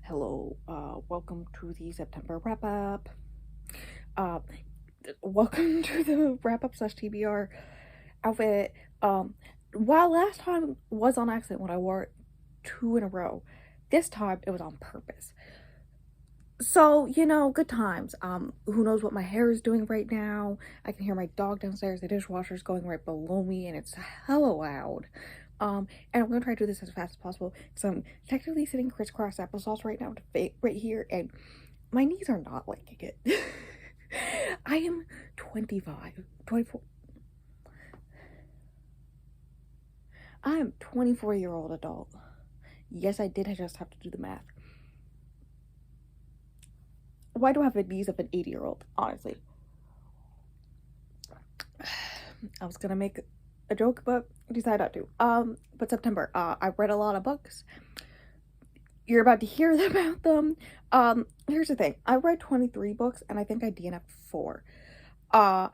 Hello, welcome to the September wrap up. Uh, Welcome to the wrap up slash TBR outfit. While last time was on accident when I wore it two in a row, this time it was on purpose. So, good times. Who knows what my hair is doing right now? I can hear my dog downstairs. The dishwasher's going right below me, and it's hella loud. And I'm gonna try to do this as fast as possible because I'm technically sitting crisscross applesauce right now, right here, and my knees are not liking it. I am 25, 24. I am 24-year-old adult. Yes, I did. I just have to do the math. Why do I have the knees of an 80-year-old? Honestly, I was gonna make a joke, but decided not to. But September, I read a lot of books. You're about to hear about them. Here's the thing. I read 23 books, and I think I DNF'd 4. Uh,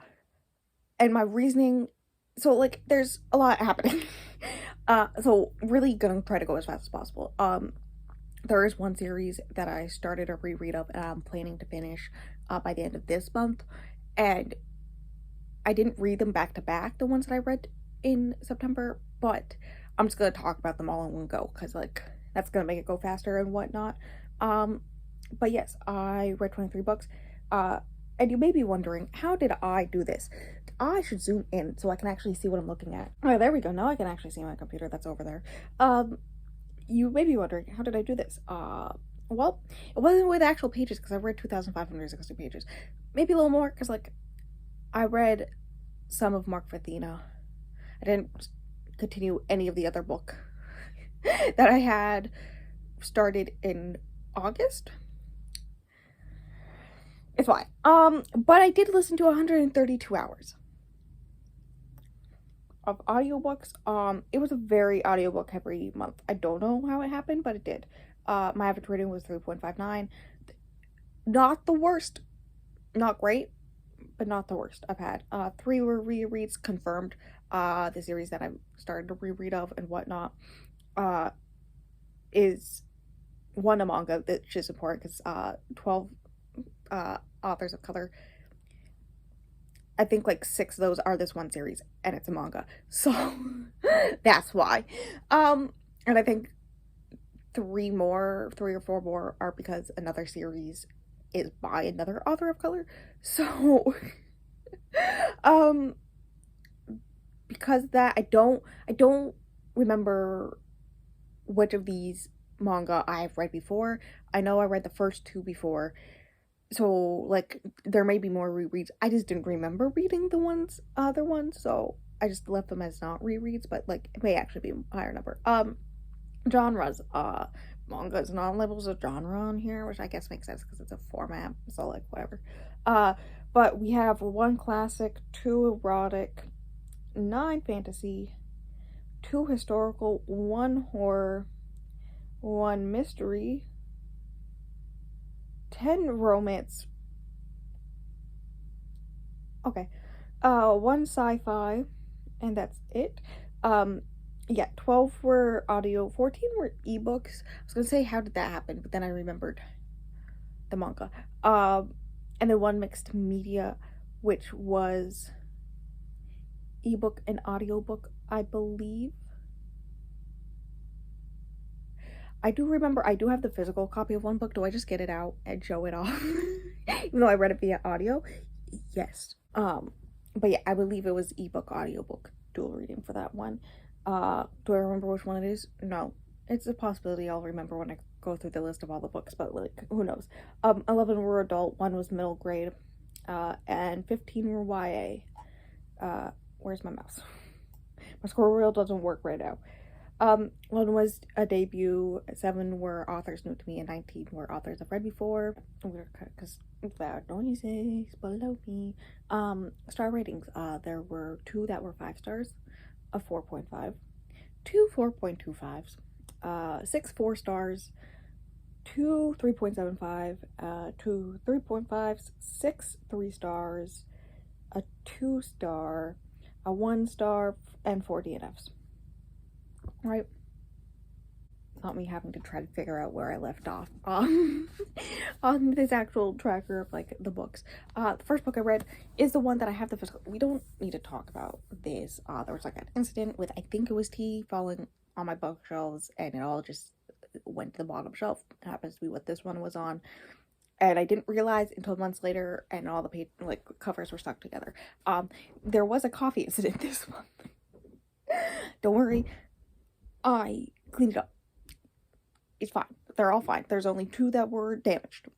and my reasoning, so, like, there's a lot happening. So really gonna try to go as fast as possible. There is one series that I started a reread of, and I'm planning to finish by the end of this month. And I didn't read them back to back, the ones that I read in September, but I'm just gonna talk about them all in one go because, like, that's gonna make it go faster and whatnot. But yes, I read 23 books. And you may be wondering, how did I do this? I should zoom in so I can actually see what I'm looking at. Oh, there we go. Now I can actually see my computer that's over there. You may be wondering, how did I do this? Well, it wasn't with actual pages because I read 2,560 pages. Maybe a little more because, like, I read some of Mark Fathina. I didn't continue any of the other book that I had started in August. It's fine. But I did listen to 132 hours of audiobooks. It was a very audiobook every month. I don't know how it happened, but it did. My average rating was 3.59. Not the worst. Not great, but not the worst I've had. 3 were rereads confirmed. The series that I'm starting to reread of and whatnot, is one a manga, which is important because 12 authors of color. I think like 6 of those are this one series, and it's a manga. So that's why. And I think 3 or 4 more are because another series is by another author of color. So um because that I don't remember which of these manga I've read before. I know I read the first 2 before. So, like, there may be more rereads. I just didn't remember reading the other ones, so I just left them as not rereads, but, like, it may actually be a higher number. Genres, manga's not labeled as a genre on here, which I guess makes sense because it's a format, so, like, whatever. But we have 1 classic, 2 erotic, 9 fantasy, 2 historical, 1 horror, 1 mystery, 10 romance. Okay. 1 sci-fi, and that's it. Yeah, 12 were audio, 14 were ebooks. I was gonna say, how did that happen? But then I remembered the manga. And then 1 mixed media, which was ebook and audiobook, I believe. I do remember I do have the physical copy of 1 book. Do I just get it out and show it off? Even though I read it via audio? Yes. But yeah, I believe it was ebook, audiobook, dual reading for that one. Do I remember which one it is? No. It's a possibility I'll remember when I go through the list of all the books, but, like, who knows? 11 were adult, 1 was middle grade, and 15 were YA. Where's my mouse? My scroll wheel doesn't work right now. 1 was a debut, 7 were authors new to me, and 19 were authors I've read before. Because loud noises below me. Star ratings. There were 2 that were 5 stars, a 4.5, 2 4.25s, 6 4 stars, 2 3.75, 2 3.5s, 6 3 stars, a 2 star, a 1 star, and 4 DNFs. Right. without me having to try to figure out where I left off on this actual tracker of like the books. The first book I read is the one that I have the physical. We don't need to talk about this. There was like an incident with, I think it was tea falling on my bookshelves, and it all just went to the bottom shelf. It happens to be what this one was on. And I didn't realize until months later, and all the like covers were stuck together. There was a coffee incident this month. Don't worry, I cleaned it up. It's fine. They're all fine. There's only 2 that were damaged,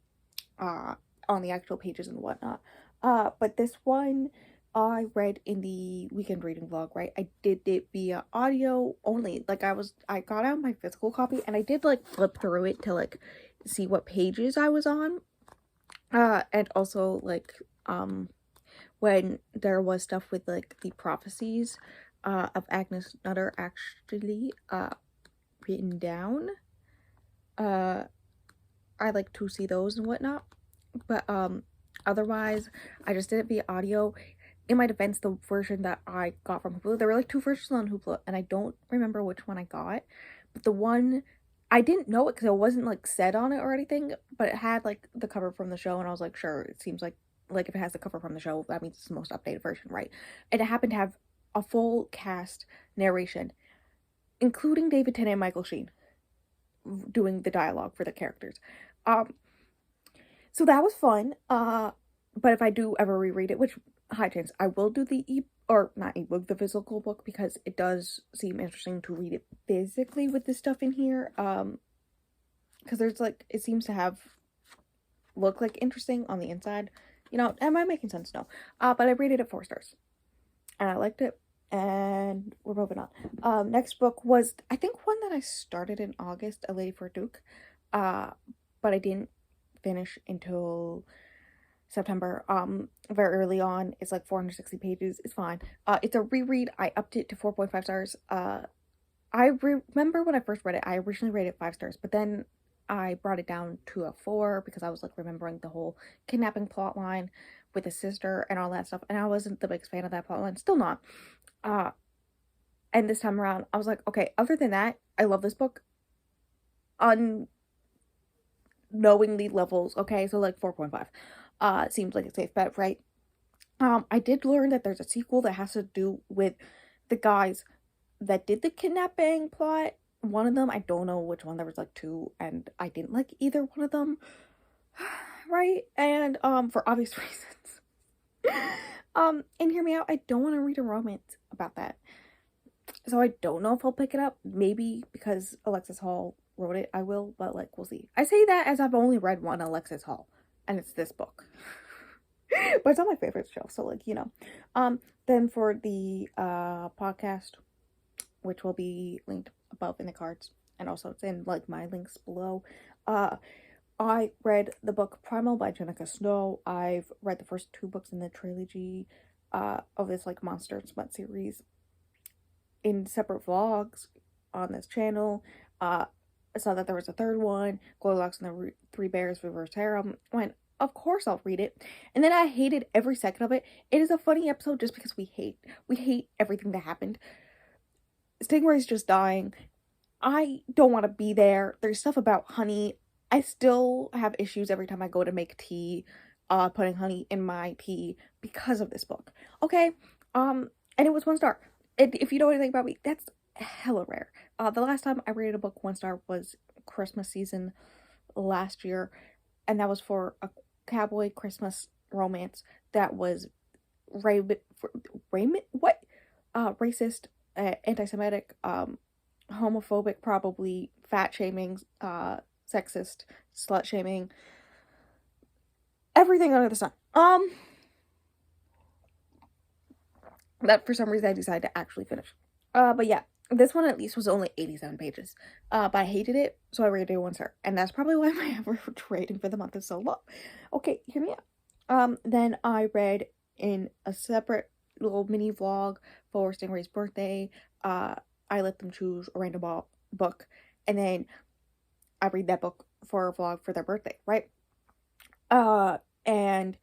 on the actual pages and whatnot. But this one I read in the weekend reading vlog, right? I did it via audio only. Like I got out my physical copy and I did like flip through it to like see what pages I was on. And also like, when there was stuff with like the prophecies, of Agnes Nutter actually, written down. I like to see those and whatnot. But otherwise, I just did it via audio. In my defense, the version that I got from Hoopla, there were like 2 versions on Hoopla, and I don't remember which one I got. But the one, I didn't know it because it wasn't like said on it or anything, but it had like the cover from the show, and I was like, sure, it seems like if it has the cover from the show, that means it's the most updated version, right? And it happened to have a full cast narration, including David Tennant and Michael Sheen doing the dialogue for the characters. So that was fun. But if I do ever reread it, which high chance, I will do the not ebook, the physical book, because it does seem interesting to read it physically with this stuff in here. Because there's like, it seems to have look like interesting on the inside. You know, am I making sense? No. But I rated it 4 stars. And I liked it. And we're moving on. Next book was, I think, one that I started in August, A Lady for a Duke. But I didn't finish until September. Very early on. It's like 460 pages. It's fine. It's a reread. I upped it to 4.5 stars. I remember when I first read it, I originally rated it 5 stars, but then I brought it down to a 4 because I was like remembering the whole kidnapping plot line with his sister and all that stuff, and I wasn't the biggest fan of that plot line. Still not. And this time around, I was like, okay, other than that, I love this book. Unknowingly levels, okay, so like 4.5. Seems like a safe bet, right? I did learn that there's a sequel that has to do with the guys that did the kidnapping plot. One of them, I don't know which one, there was like 2, and I didn't like either one of them, right? And, for obvious reasons. And hear me out, I don't want to read a romance about that. So I don't know if I'll pick it up. Maybe because Alexis Hall wrote it, I will, but like, we'll see. I say that as I've only read one Alexis Hall, and it's this book. But it's not my favorite show, so like, you know. Then for the podcast, which will be linked above in the cards, and also it's in like my links below. I read the book Primal by Jenica Snow. I've read the first 2 books in the trilogy of this like Monster and Smut series in separate vlogs on this channel. I saw that there was a 3rd one, Goldilocks and the 3 Bears Reverse Harem. Went, of course I'll read it. And then I hated every second of it. It is a funny episode just because we hate everything that happened. Stingray's just dying. I don't want to be there. There's stuff about honey. I still have issues every time I go to make tea, putting honey in my tea because of this book. Okay, and it was 1 star. And if you know anything about me, that's hella rare. The last time I rated a book 1 star was Christmas season last year, and that was for a cowboy Christmas romance that was racist, anti-Semitic, homophobic, probably fat shaming, sexist, slut shaming, everything under the sun. That for some reason I decided to actually finish. But yeah, this one at least was only 87 pages. But I hated it, so I rated it 1 star. And that's probably why my average rating for the month is so low. Okay, hear me out. Then I read in a separate little mini vlog for Stingray's birthday. I let them choose a random book, and then I read that book for a vlog for their birthday, right? And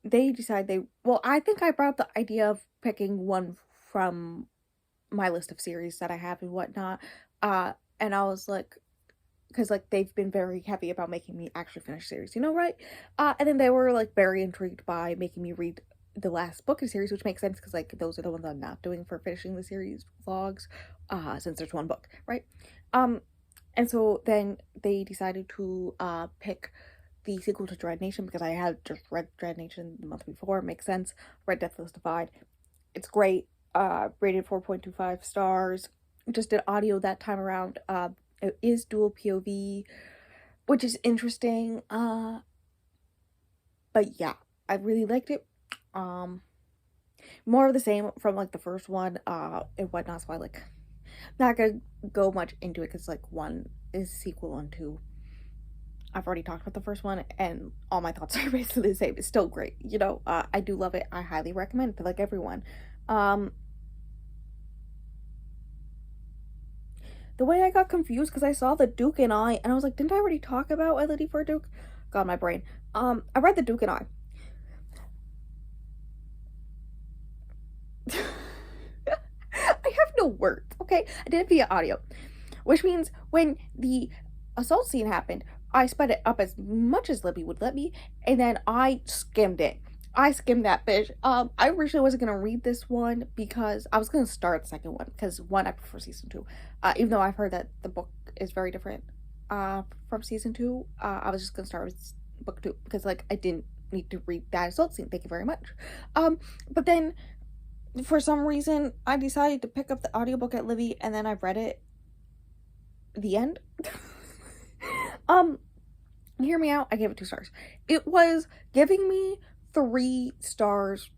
they decided I think I brought up the idea of picking one from my list of series that I have and whatnot. And I was like, because like they've been very heavy about making me actually finish the series, you know, right? And then they were like very intrigued by making me read the last book of the series, which makes sense because like those are the ones I'm not doing for finishing the series vlogs, since there's one book, right? And so then they decided to pick the sequel to Dread Nation because I had just read Dread Nation the month before. Makes sense. Read Deathless Divide. It's great. Rated 4.25 stars. Just did audio that time around. It is dual POV, which is interesting. But yeah, I really liked it. More of the same from like the first one, and whatnot. So I like not gonna go much into it because like one is sequel and two, I've already talked about the first one, and all my thoughts are basically the same. It's still great, you know. I do love it. I highly recommend it to like everyone. The way I got confused because I saw the Duke and I was like, didn't I already talk about Elodie for Duke? God, my brain. I read the Duke and I. I have no words, okay? I did it via audio, which means when the assault scene happened, I sped it up as much as Libby would let me, and then I skimmed it. I skimmed that bitch. I originally wasn't gonna read this one because I was gonna start the second one because one, I prefer season two. Even though I've heard that the book is very different from season two, I was just gonna start with book two because like I didn't need to read that assault scene. Thank you very much. But then for some reason I decided to pick up the audiobook at Libby, and then I read it. The end. Hear me out. I gave it 2 stars. It was giving me 3 stars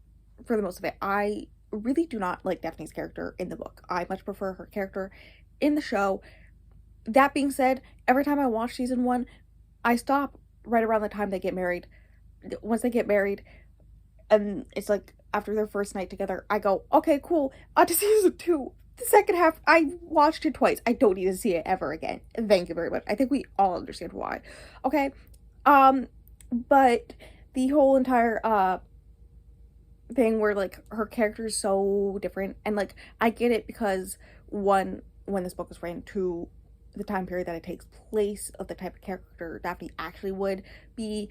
for the most of it. I really do not like Daphne's character in the book. I much prefer her character in the show. That being said, every time I watch season 1, I stop right around the time they get married. Once they get married, and it's like after their first night together, I go, okay, cool, on to season 2. The second half, I watched it twice. I don't need to see it ever again. Thank you very much. I think we all understand why. Okay. But the whole entire thing where like her character is so different, and like I get it because one, when this book was written, two, the time period that it takes place of the type of character Daphne actually would be.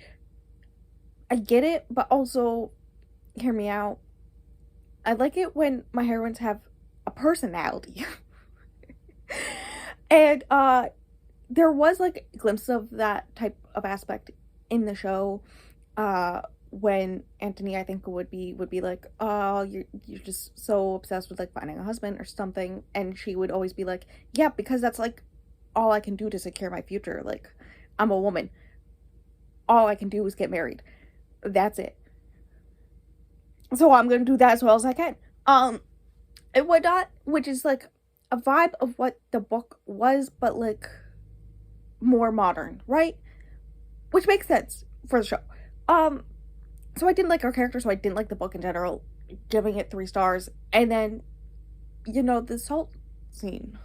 I get it, but also hear me out. I like it when my heroines have a personality. And there was like glimpses of that type of aspect in the show when Antony, I think, would be like, oh, you're just so obsessed with like finding a husband or something, and she would always be like, yeah, because that's like all I can do to secure my future. Like, I'm a woman, all I can do is get married, that's it, so I'm gonna do that as well as I can. And whatnot, which is like a vibe of what the book was, but like more modern, right? Which makes sense for the show. So I didn't like her character, so I didn't like the book in general, giving it 3 stars. And then, you know, the salt scene.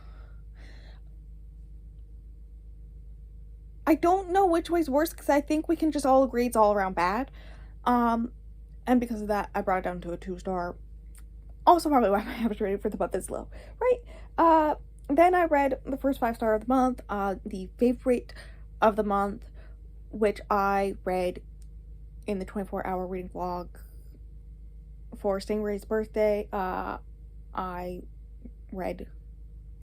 I don't know which way's worse, because I think we can just all agree it's all around bad. And because of that, I brought it down to a 2-star. Also probably why my average rating for the month is low, right? Then I read the first 5-star of the month, the favorite of the month, which I read in the 24-hour reading vlog for Stingray's birthday. I read,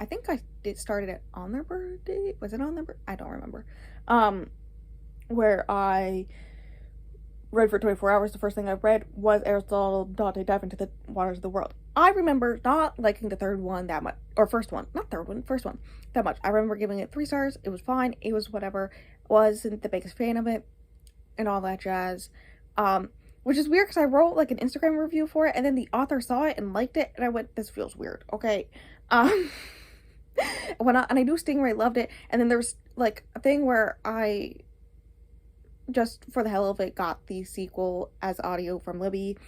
I think I did started it on their birthday. Was it on their birthday? I don't remember. Where I read for 24 hours. The first thing I read was Aristotle Dante Dive into the Waters of the World. I remember not liking the third one that much, or first one, not third one, first one that much. I remember giving it 3 stars. It was fine. It was whatever. Wasn't the biggest fan of it and all that jazz. Which is weird because I wrote like an Instagram review for it, and then the author saw it and liked it, and I went, this feels weird. Okay. And I knew Stingray loved it, and then there was like a thing where I just for the hell of it got the sequel as audio from Libby,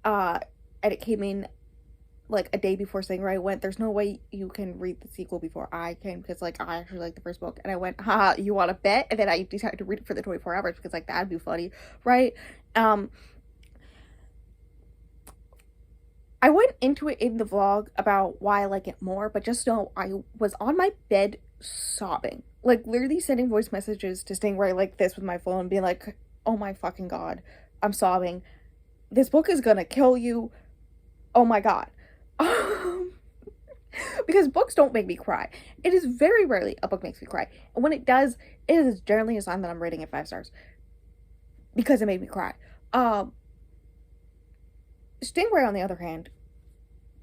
and it came in like a day before Stingray went. There's no way you can read the sequel before I can, because like I actually like the first book, and I went, haha, you want to bet? And then I decided to read it for the 24 hours because like that'd be funny, right? I went into it in the vlog about why I like it more, but just know I was on my bed sobbing. Like, literally sending voice messages to Stingray like this with my phone, being like, oh my fucking god, I'm sobbing. This book is gonna kill you. Oh my god. Because books don't make me cry. It is very rarely a book makes me cry. And when it does, it is generally a sign that I'm rating it 5 stars. Because it made me cry. Stingray, on the other hand,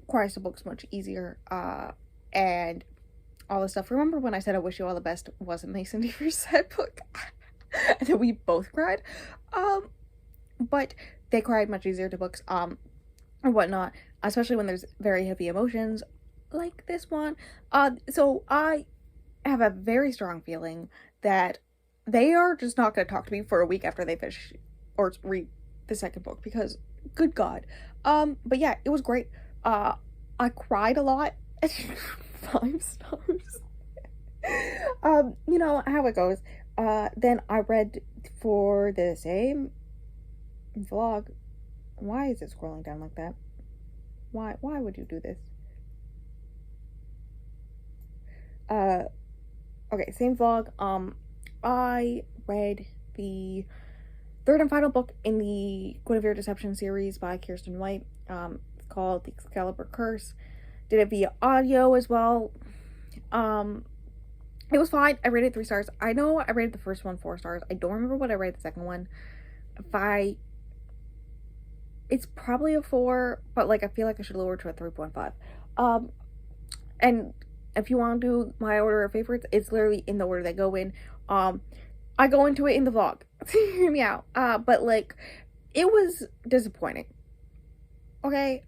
cries to books much easier. And all this stuff. Remember when I said I wish you all the best wasn't Mason Deaver's sad book? And then we both cried. But they cried much easier to books, or whatnot, especially when there's very heavy emotions like this one. So I have a very strong feeling that they are just not going to talk to me for a week after they finish or read the second book, because good god. But yeah, it was great. I cried a lot. 5 stars. You know how it goes. Then I read for the same vlog. Why is it scrolling down like that? Why would you do this? Okay, same vlog. I read the third and final book in the Guinevere Deception series by Kiersten White. It's called The Excalibur Curse. Did it via audio as well. It was fine. I rated 3 stars. I know I rated the first one 4 stars. I don't remember what I rated the second one. It's probably a 4, but like I feel like I should lower it to a 3.5. And if you want to do my order of favorites, it's literally in the order they go in. I go into it in the vlog. Hear me out. But like, it was disappointing. Okay.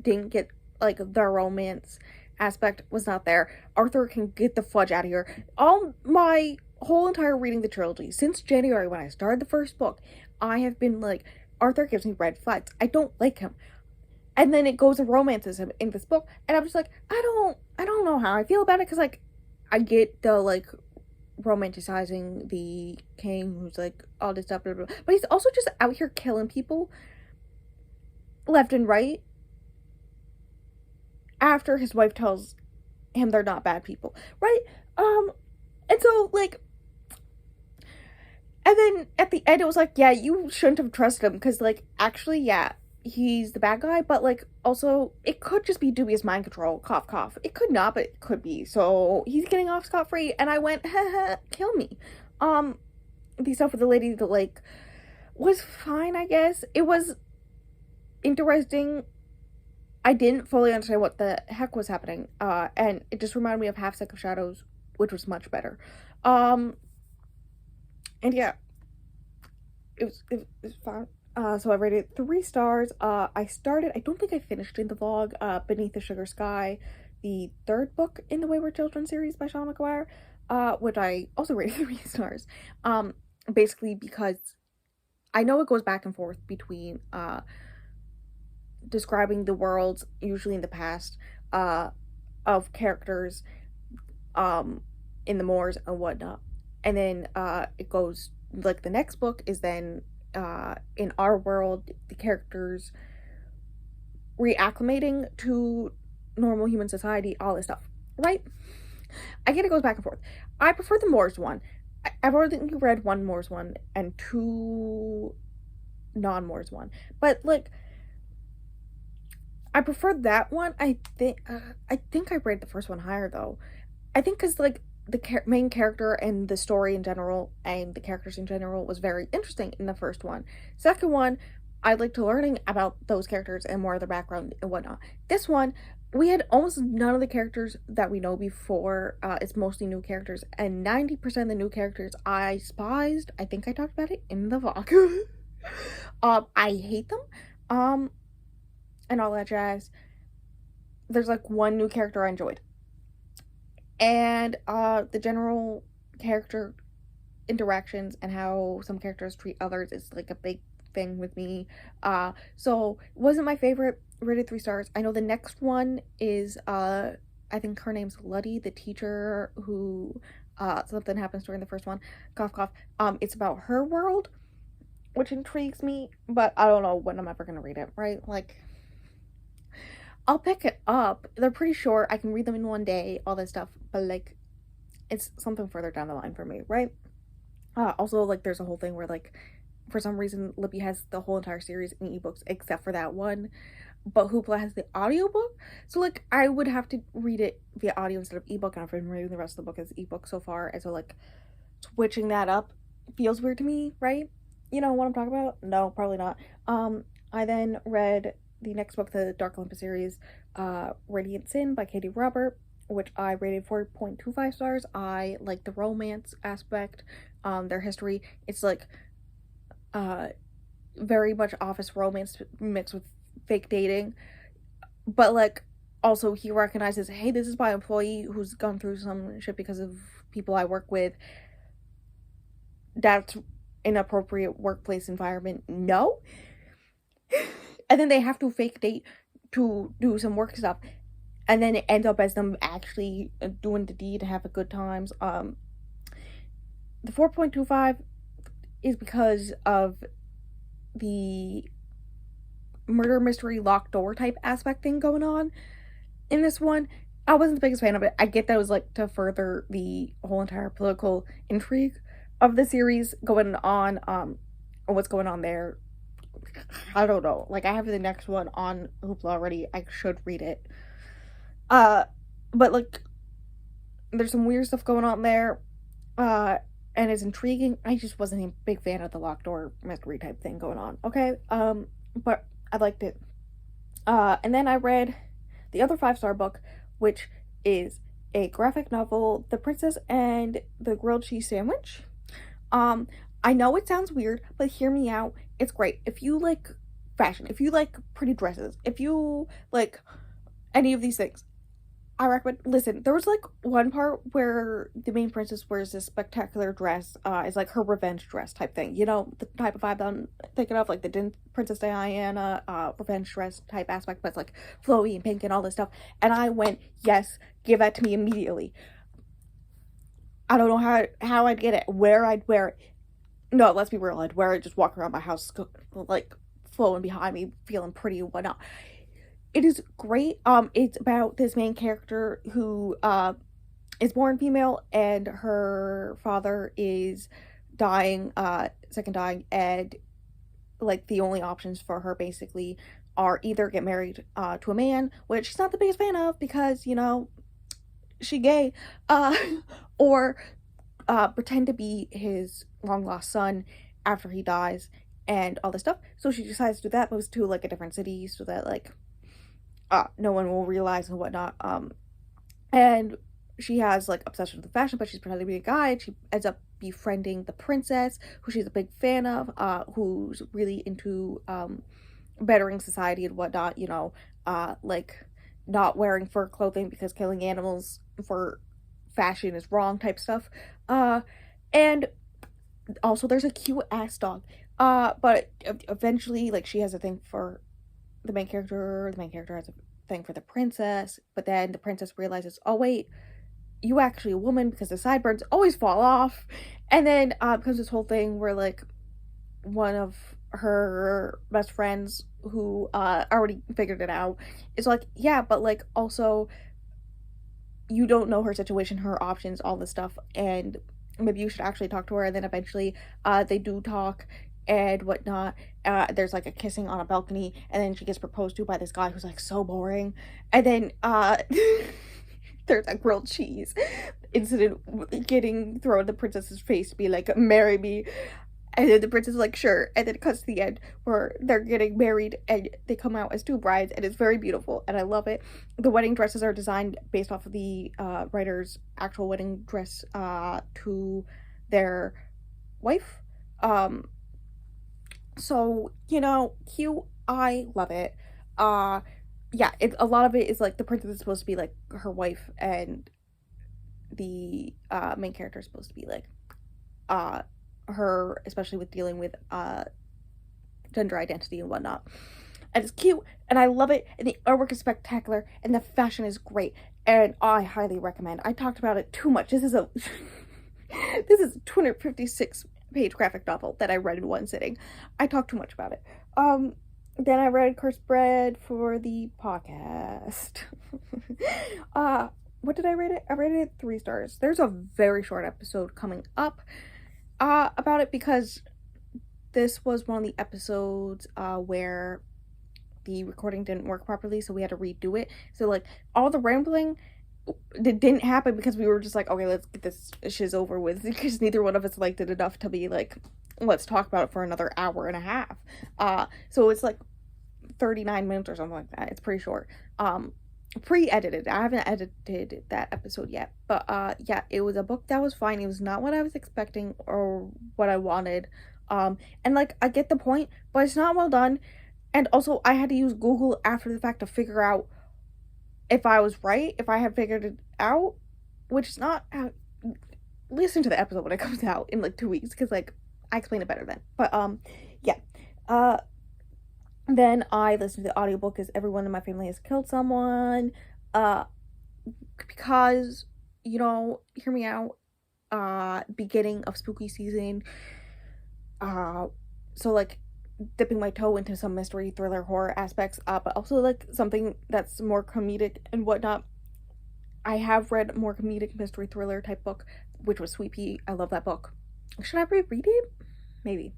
Didn't get like the romance aspect was not there. Arthur can get the fudge out of here. All my whole entire reading the trilogy since January when I started the first book, I have been like, Arthur gives me red flags. I don't like him. And then it goes and romances him in this book, and I'm just like, I don't know how I feel about it, because like I get the like romanticizing the king who's like all this stuff, blah, blah, blah. But he's also just out here killing people left and right after his wife tells him they're not bad people, right? And so like, and then at the end it was like, yeah, you shouldn't have trusted him, because like actually, yeah, he's the bad guy, but like also it could just be dubious mind control, cough cough. It could not, but it could be. So he's getting off scot-free, and I went, haha, kill me. The stuff with the lady that like was fine, I guess. It was interesting. I didn't fully understand what the heck was happening, and it just reminded me of Half Sick of Shadows, which was much better. And yeah, it was fine. So I rated 3 stars. I don't think I finished in the vlog, Beneath the Sugar Sky, the 3rd book in the Wayward Children series by Sean McGuire, which I also rated 3 stars. Basically because I know it goes back and forth between, describing the worlds, usually in the past, of characters, in the moors and whatnot. And then, it goes, like, the next book is then, in our world, the characters reacclimating to normal human society, all this stuff, right? I get it goes back and forth. I prefer the Moors one. I've already read 1 Moors one and 2 non-Moors one, but like, I prefer that one. I think I rated the first one higher though. I think because like the main character and the story in general and the characters in general was very interesting in the first one. Second one, I liked learning about those characters and more of their background and whatnot. This one, we had almost none of the characters that we know before. It's mostly new characters, and 90% of the new characters I despised. I think I talked about it in the vlog. I hate them. And all that jazz. There's like 1 new character I enjoyed. And the general character interactions and how some characters treat others is like a big thing with me. So it wasn't my favorite, rated 3 stars. I know the next one is I think her name's Luddy, the teacher who something happens during the first one. Cough cough. It's about her world, which intrigues me, but I don't know when I'm ever gonna read it, right? Like, I'll pick it up. They're pretty short. I can read them in 1 day, all that stuff. But like, it's something further down the line for me, right? Also, like, there's a whole thing where, like, for some reason, Libby has the whole entire series in ebooks except for that one, but Hoopla has the audiobook. So, like, I would have to read it via audio instead of ebook, and I've been reading the rest of the book as ebook so far, and so, like, switching that up feels weird to me, right? You know what I'm talking about? No, probably not. I then read the next book, the Dark Olympus series, Radiant Sin by Katie Robert, which I rated 4.25 stars. I like the romance aspect, their history. It's like very much office romance mixed with fake dating, but like also he recognizes, hey, this is my employee who's gone through some shit because of people I work with. That's inappropriate workplace environment. No. And then they have to fake date to do some work stuff, and then it ends up as them actually doing the deed to have a good times. The 4.25 is because of the murder mystery locked door type aspect thing going on in this one. I wasn't the biggest fan of it. I get that it was like to further the whole entire political intrigue of the series going on, or what's going on there. I don't know. Like, I have the next one on Hoopla already. I should read it. But like, there's some weird stuff going on there. And it's intriguing. I just wasn't a big fan of the locked door mystery type thing going on. Okay. But I liked it. And then I read the other 5-star book, which is a graphic novel, The Princess and the Grilled Cheese Sandwich. I know it sounds weird, but hear me out. It's great. If you like fashion, if you like pretty dresses, if you like any of these things, I recommend. Listen, there was like one part where the main princess wears this spectacular dress. It's like her revenge dress type thing. You know, the type of vibe that I'm thinking of, like the Princess Diana revenge dress type aspect, but it's like flowy and pink and all this stuff. And I went, yes, give that to me immediately. I don't know how I'd get it, where I'd wear it. No, let's be real, I'd wear it, just walk around my house, like, flowing behind me, feeling pretty and whatnot. It is great. It's about this main character who, is born female, and her father is dying, second dying, and, like, the only options for her, basically, are either get married, to a man, which she's not the biggest fan of, because, you know, she gay, or pretend to be his long lost son after he dies and all this stuff. So she decides to do that, moves to like a different city so that like no one will realize and whatnot. And she has like obsession with fashion, but she's pretending to be a guy, and she ends up befriending the princess, who she's a big fan of, who's really into bettering society and whatnot, you know, like not wearing fur clothing because killing animals for fashion is wrong type stuff. And also there's a cute ass dog. But eventually, like, she has a thing for the main character has a thing for the princess, but then the princess realizes, oh wait, you actually a woman, because the sideburns always fall off. And then becomes this whole thing where like one of her best friends who already figured it out is like, yeah, but like also you don't know her situation, her options, all this stuff, and maybe you should actually talk to her. And then eventually they do talk and whatnot. There's like a kissing on a balcony, and then she gets proposed to by this guy who's like so boring. And then there's a grilled cheese incident getting thrown in the princess's face to be like, marry me. And then the princess is like, sure. And then it cuts to the end where they're getting married and they come out as two brides, and it's very beautiful and I love it. The wedding dresses are designed based off of the writer's actual wedding dress to their wife. So, you know, cute. I love it. Yeah, a lot of it is like the princess is supposed to be like her wife, and the main character is supposed to be like her, especially with dealing with gender identity and whatnot. And it's cute, and I love it, and the artwork is spectacular, and the fashion is great, and I highly recommend. I talked about it too much. This is a 256 page graphic novel that I read in one sitting. I talked too much about it. Then I read Cursed Bread for the podcast. what did I rate it? I rated it 3 stars. There's a very short episode coming up about it because this was one of the episodes where the recording didn't work properly, so we had to redo it. So like all the rambling it didn't happen because we were just like, okay, let's get this shiz over with, because neither one of us liked it enough to be like, let's talk about it for another hour and a half. So it's like 39 minutes or something like that. It's pretty short. Pre-edited. I haven't edited that episode yet, but yeah, it was a book that was fine. It was not what I was expecting or what I wanted. And like I get the point, but it's not well done. And also I had to use Google after the fact to figure out if I was right, if I had figured it out, which is not how. Listen to the episode when it comes out in like 2 weeks, because like I explain it better then. But yeah. Then I listened to the audiobook because everyone in my family has killed someone. Because, you know, hear me out. Beginning of spooky season. So like dipping my toe into some mystery, thriller, horror aspects, but also like something that's more comedic and whatnot. I have read more comedic mystery thriller type book, which was Sweet Pea. I love that book. Should I reread it? Maybe.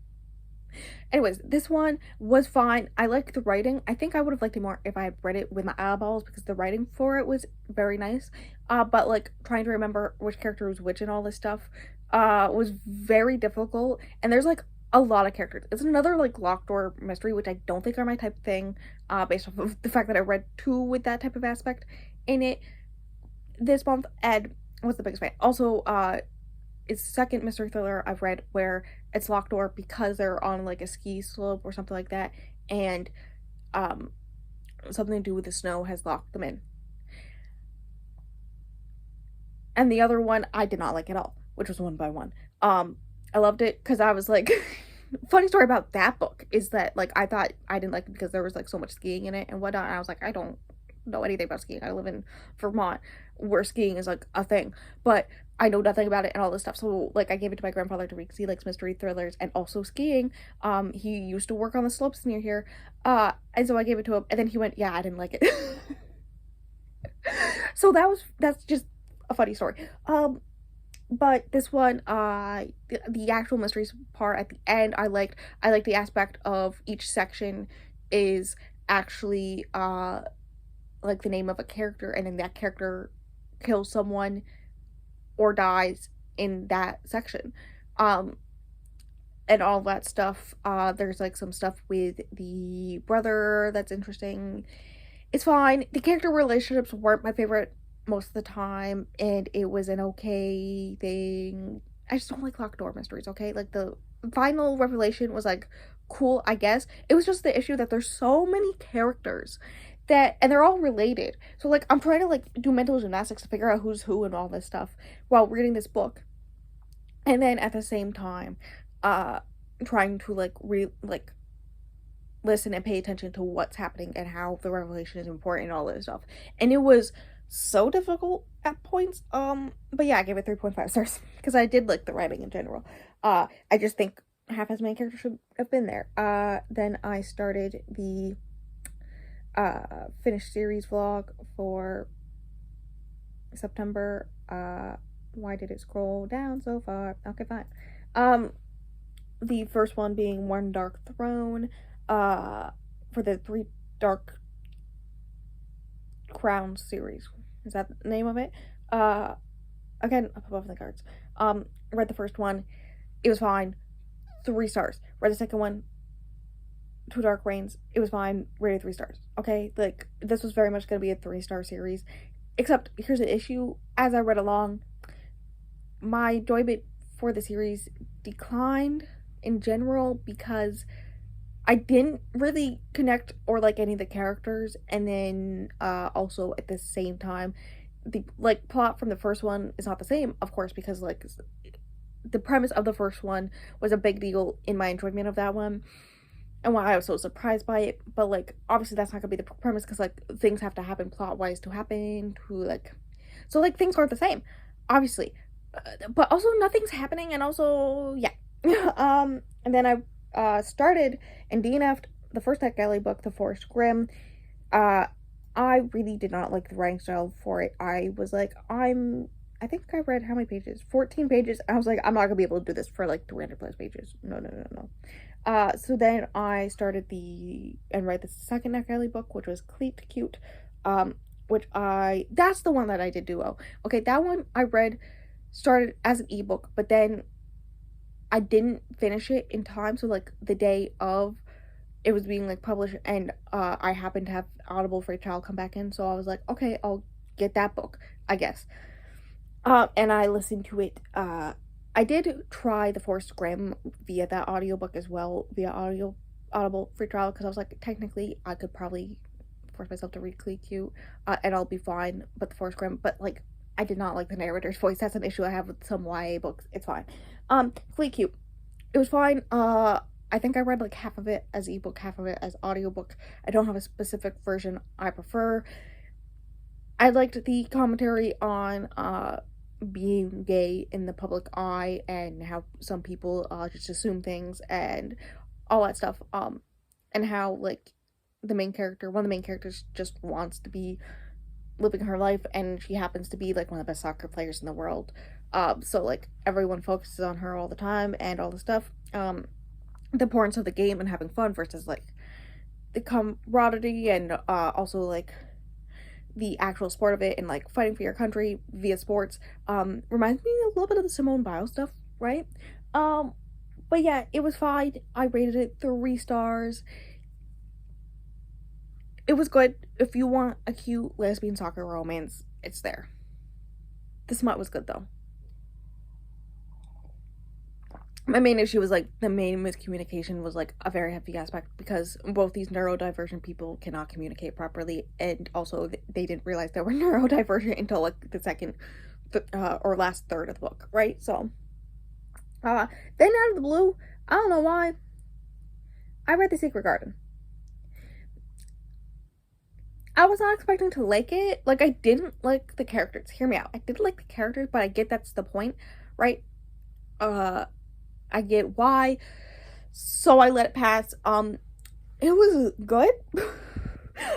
Anyways, this one was fine. I liked the writing. I think I would have liked it more if I had read it with my eyeballs, because the writing for it was very nice. But like trying to remember which character was which and all this stuff was very difficult. And there's like a lot of characters. It's another like locked door mystery, which I don't think are my type of thing, based off of the fact that I read 2 with that type of aspect in it this month. Ed was the biggest fan. Also, it's the second mystery thriller I've read where it's locked door because they're on like a ski slope or something like that, and something to do with the snow has locked them in. And the other one I did not like at all, which was One by One. I loved it because I was like, funny story about that book is that like I thought I didn't like it because there was like so much skiing in it and whatnot. And I was like, I don't know anything about skiing. I live in Vermont where skiing is like a thing, but I know nothing about it and all this stuff. So like I gave it to my grandfather to read because he likes mystery thrillers and also skiing. He used to work on the slopes near here. And so I gave it to him, and then he went, yeah, I didn't like it. So that's just a funny story. But this one, the actual mysteries part at the end, I liked the aspect of each section is actually like the name of a character, and then that character kills someone or dies in that section. And all that stuff. There's like some stuff with the brother that's interesting. It's fine. The character relationships weren't my favorite most of the time, and it was an okay thing. I just don't like locked door mysteries, okay? Like the final revelation was like cool, I guess. It was just the issue that there's so many characters that, and they're all related. So like I'm trying to like do mental gymnastics to figure out who's who and all this stuff while reading this book. And then at the same time, trying to like listen and pay attention to what's happening and how the revelation is important and all this stuff. And it was so difficult at points. But yeah, I gave it 3.5 stars because I did like the writing in general. I just think half as many characters should have been there. Then I started the finished series vlog for September. Why did it scroll down so far? Okay, fine. The first one being One Dark Throne, for the 3 Dark Crowns series. Is that the name of it? Again, up above the cards. Read the first one. It was fine. 3 stars. Read the second one. 2 Dark Reigns. It was fine. Rated 3 stars. Okay? Like, this was very much going to be a 3-star series. Except, here's the issue. As I read along, my enjoyment for the series declined in general because I didn't really connect or like any of the characters, and then also at the same time the like plot from the first one is not the same, of course, because like the premise of the first one was a big deal in my enjoyment of that one and why I was so surprised by it. But like obviously that's not gonna be the premise because like things have to happen plot wise to happen to like, so like things aren't the same obviously, but also nothing's happening, and also yeah. And then I started and DNF'd the first NetGalley book, The Forest Grimm. I really did not like the writing style for it. I was like, I think I read how many pages? 14 pages. I was like, I'm not gonna be able to do this for like 300 plus pages. No, no, no, no. So then I started and read the second NetGalley book, which was Cleat Cute, which that's the one that I did duo. Okay, that one I read, started as an ebook, but then I didn't finish it in time, so like the day of it was being like published, and I happened to have Audible Free Trial come back in, so I was like, okay, I'll get that book, I guess. And I listened to it. I did try The Forest Grimm via that audiobook as well, via Audible Free Trial, because I was like, technically, I could probably force myself to read Cleat Cute, and I'll be fine. But The Forest Grimm, but like, I did not like the narrator's voice. That's an issue I have with some YA books. It's fine. Cleat Cute, it was fine. I think I read like half of it as ebook, half of it as audiobook. I don't have a specific version I prefer. I liked the commentary on being gay in the public eye and how some people just assume things and all that stuff. And how like one of the main characters just wants to be living her life, and she happens to be like one of the best soccer players in the world. So like everyone focuses on her all the time and all the stuff. The importance of the game and having fun versus like the camaraderie and also like the actual sport of it and like fighting for your country via sports reminds me a little bit of the Simone Biles stuff, right? But yeah, it was fine. I rated it 3 stars. It was good. If you want a cute lesbian soccer romance, it's there. The smut was good though. My main issue was like the main miscommunication was like a very heavy aspect, because both these neurodivergent people cannot communicate properly, and also they didn't realize they were neurodivergent until like the second or last third of the book, right? So then out of the blue, I don't know why, I read The Secret Garden. I was not expecting to like it. Like, I didn't like the characters. Hear me out. I didn't like the characters, but I get that's the point, right? I get why. So I let it pass. It was good.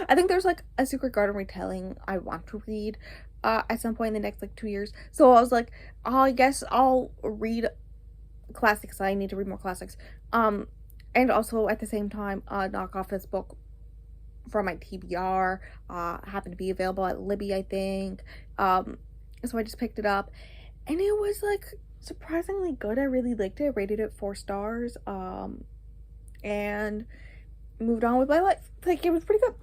I think there's like a Secret Garden retelling I want to read at some point in the next like 2 years. So I was like, oh, I guess I'll read classics. I need to read more classics. And also at the same time, knock off this book from my TBR. Happened to be available at Libby, I think. So I just picked it up, and it was like surprisingly good. I really liked it. I rated it 4 stars. And moved on with my life. Like, it was pretty good.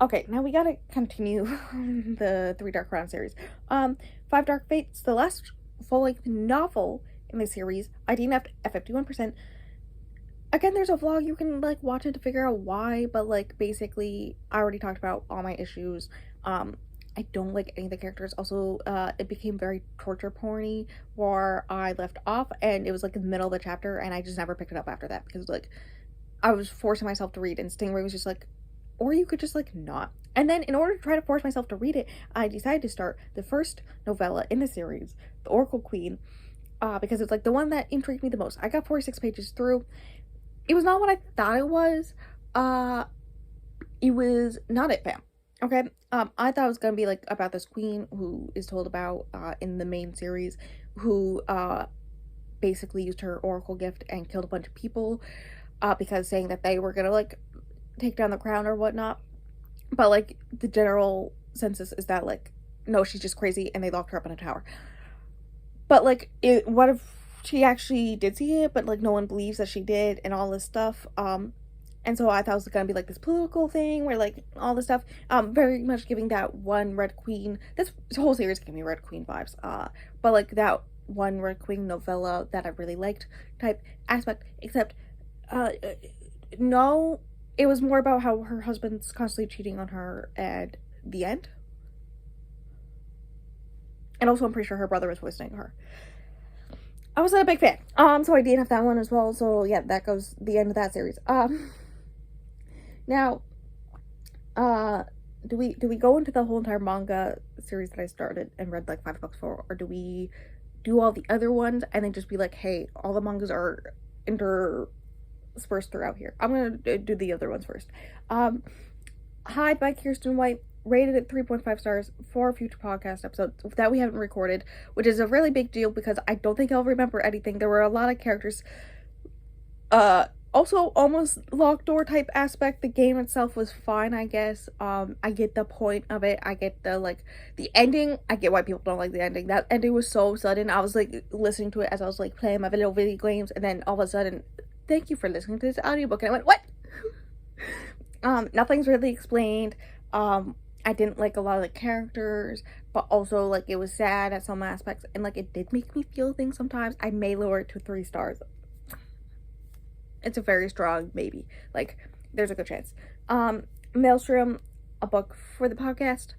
Okay, now we gotta continue the 3 Dark Crown series. 5 Dark Fates, the last full-length novel in the series, I DNF'd at 51%. Again, there's a vlog, you can like watch it to figure out why, but like basically I already talked about all my issues. I don't like any of the characters. Also, it became very torture porny where I left off, and it was like in the middle of the chapter, and I just never picked it up after that because like I was forcing myself to read, and Stingray was just like, or you could just like not. And then in order to try to force myself to read it, I decided to start the first novella in the series, The Oracle Queen, because it's like the one that intrigued me the most. I got 46 pages through. It was not what I thought it was. It was not it, fam. Okay? I thought it was gonna be like about this queen who is told about in the main series, who basically used her oracle gift and killed a bunch of people because saying that they were gonna like take down the crown or whatnot. But like the general census is that like, no, she's just crazy and they locked her up in a tower. But like, what if she actually did see it, but like no one believes that she did and all this stuff. And so I thought it was gonna be like this political thing where like all this stuff, very much giving that one Red Queen, this whole series gave me Red Queen vibes, but like that one Red Queen novella that I really liked type aspect, except no, it was more about how her husband's constantly cheating on her at the end. And also I'm pretty sure her brother was voicing her. I wasn't a big fan. So I did have that one as well. So yeah, that goes the end of that series. Now, do we go into the whole entire manga series that I started and read like 5 books for, or do we do all the other ones and then just be like, hey, all the mangas are interspersed throughout here? I'm gonna do the other ones first. Hide by Kirsten White. rated it 3.5 stars for a future podcast episode that we haven't recorded, which is a really big deal because I don't think I'll remember anything. There were a lot of characters. Also almost locked door type aspect. The game itself was fine, I guess. I get the point of it. I get the ending. I get why people don't like the ending. That ending was so sudden. I was like listening to it as I was like playing my little video games, and then all of a sudden, thank you for listening to this audiobook, and I went, what? Nothing's really explained. I didn't like a lot of the characters, but also like it was sad at some aspects, and like it did make me feel things sometimes. I may lower it to 3 stars. It's a very strong maybe. Like, there's a good chance. Maelstrom, a book for the podcast.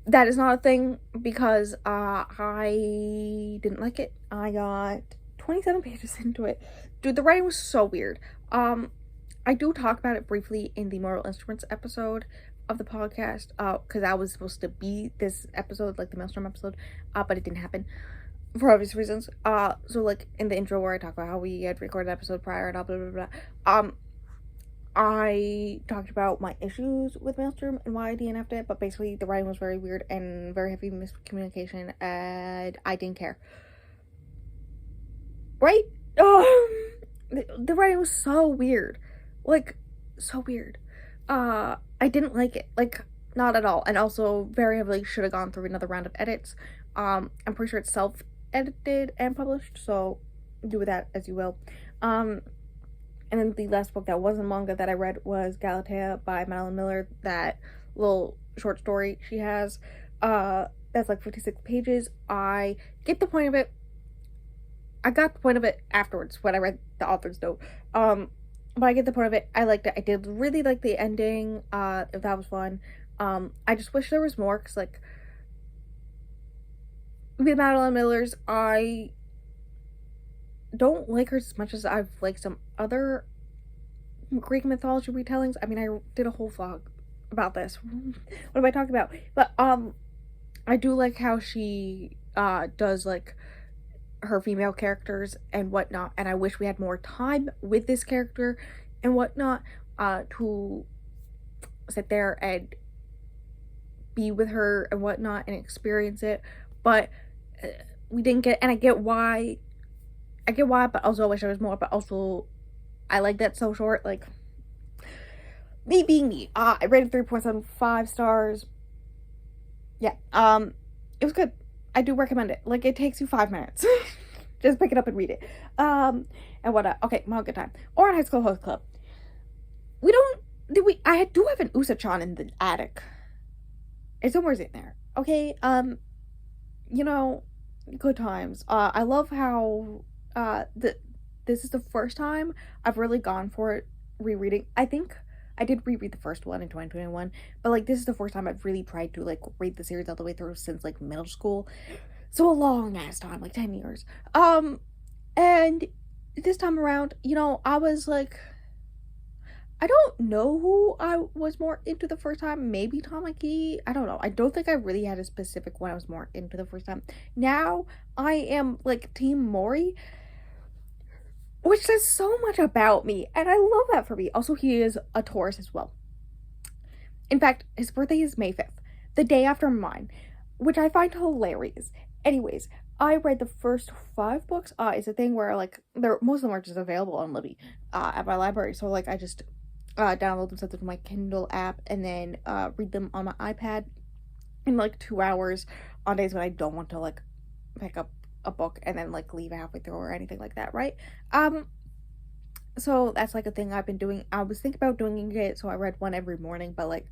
That is not a thing because I didn't like it. I got 27 pages into it. Dude, the writing was so weird. I do talk about it briefly in the Mortal Instruments episode of the podcast, because that was supposed to be this episode, like the Maelstrom episode, but it didn't happen for obvious reasons. So like in the intro where I talk about how we had recorded an episode prior and blah blah blah, I talked about my issues with Maelstrom and why I DNF'd it, but basically the writing was very weird and very heavy miscommunication, and I didn't care. Right? The writing was so weird. Like, so weird. I didn't like it. Like, not at all. And also, very heavily should have gone through another round of edits. I'm pretty sure it's self-edited and published, so do with that as you will. And then the last book that wasn't manga that I read was Galatea by Madeline Miller, that little short story she has. That's like 56 pages. I get the point of it. I got the point of it afterwards when I read the author's note. But I get the point of it. I liked it. I did really like the ending. If that was fun. I just wish there was more, because like with Madeline Miller's, I don't like her as much as I've liked some other Greek mythology retellings. I mean, I did a whole vlog about this. What am I talking about? But I do like how she does like her female characters and whatnot, and I wish we had more time with this character and whatnot, to sit there and be with her and whatnot and experience it, but we didn't get, and I get why, but also I wish there was more, but also I like that so short. Like, me being me, I rated 3.75 stars. Yeah, it was good. I do recommend it. Like, it takes you 5 minutes. Just pick it up and read it. And what, okay, Manga Time. Or High School Host Club. I do have an Usa-chan in the attic. It's somewhere in there. Okay, you know, good times. I love how, this is the first time I've really gone for it rereading. I think I did reread the first one in 2021, but like this is the first time I've really tried to like read the series all the way through since like middle school. So a long ass time, like 10 years. And this time around, you know, I was like, I don't know who I was more into the first time. Maybe Tamaki. I don't know. I don't think I really had a specific one I was more into the first time. Now I am like Team Mori, which says so much about me, and I love that for me. Also, he is a Taurus as well. In fact, his birthday is May 5th, the day after mine, which I find hilarious. Anyways, I read the first 5 books. It's a thing where like most of them are just available on Libby at my library. So like I just download them, set them to my Kindle app, and then read them on my iPad in like 2 hours on days when I don't want to like pick up a book and then like leave halfway through or anything like that, right? So that's like a thing I've been doing. I was thinking about doing it, so I read one every morning, but like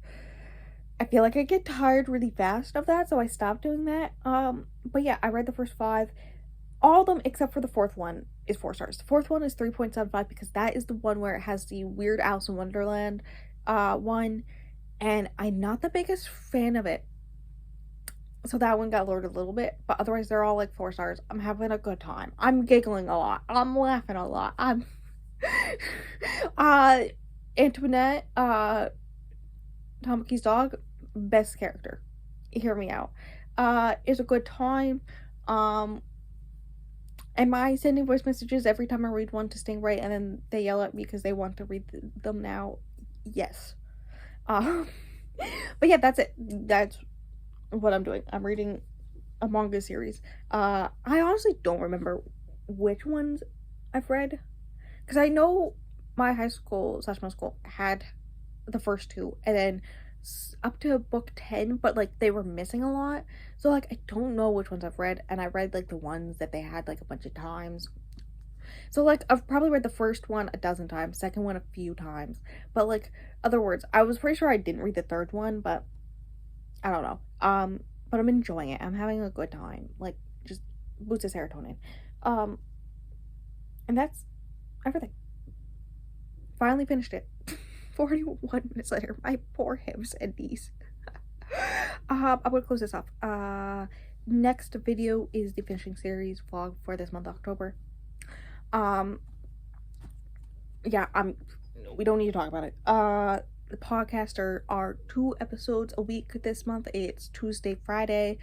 I feel like I get tired really fast of that, so I stopped doing that. But yeah, I read the first 5. All of them except for the 4th one is 4 stars. The 4th one is 3.75 because that is the one where it has the weird Alice in Wonderland one, and I'm not the biggest fan of it. So that one got lowered a little bit, but otherwise they're all like 4 stars. I'm having a good time. I'm giggling a lot. I'm laughing a lot. I'm Antoinette, Tamaki's dog, best character. Hear me out. It's a good time. Am I sending voice messages every time I read one to Stingray and then they yell at me because they want to read them now? Yes. But yeah, that's it. That's what I'm doing. I'm reading a manga series. I honestly don't remember which ones I've read because I know my high school slash middle school had the first two, and then up to book 10, but like they were missing a lot. So like I don't know which ones I've read, and I read like the ones that they had like a bunch of times. So like I've probably read the first one a dozen times, second one a few times. But like other words, I was pretty sure I didn't read the third one, but I don't know. But I'm enjoying it. I'm having a good time. Like just boosts of serotonin. Um, and that's everything. Finally finished it. 41 minutes later. My poor hips and knees. I'm gonna close this off. Next video is the finishing series vlog for this month, October. Um, yeah, we don't need to talk about it. The podcast are 2 episodes a week this month. It's Tuesday, Friday.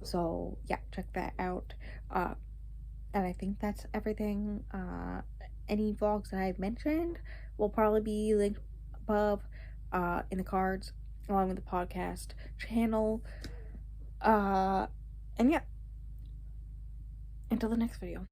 So yeah, check that out. And I think that's everything. Any vlogs that I've mentioned will probably be linked above, in the cards, along with the podcast channel. And yeah, until the next video.